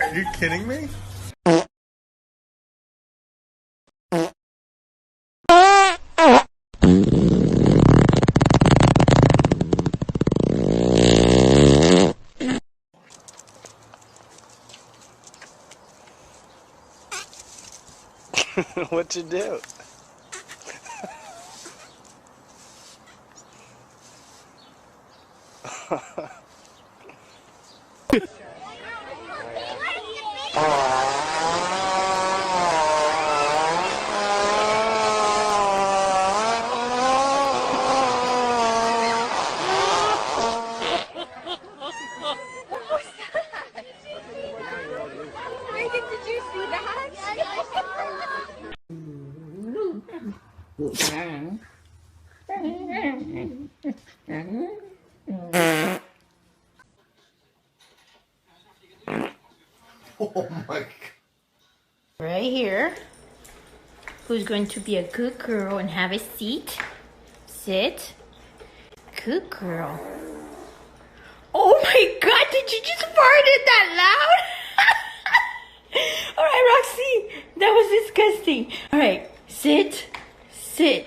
Are you kidding me? What'd you do? Did you see that? Oh my God. Right here. Who's going to be a good girl and have a seat? Sit. Good girl. Oh my God, did you just fart it that loud? All right, Roxy, that was disgusting. All right, sit, sit.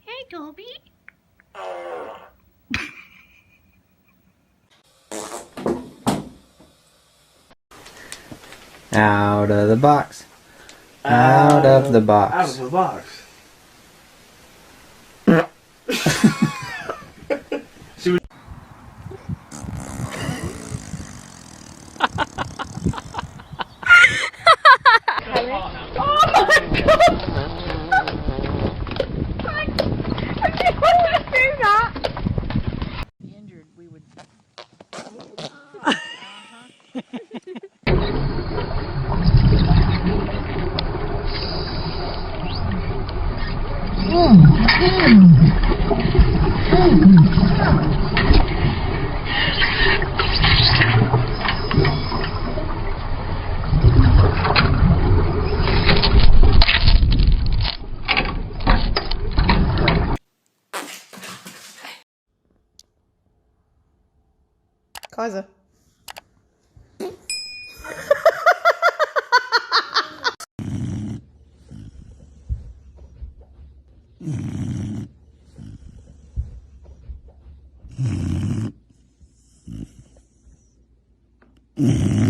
Hey, Toby. Out of the box. Out of the box. Out of the box. She was Injured, we would. Kaiser. Mm-hmm.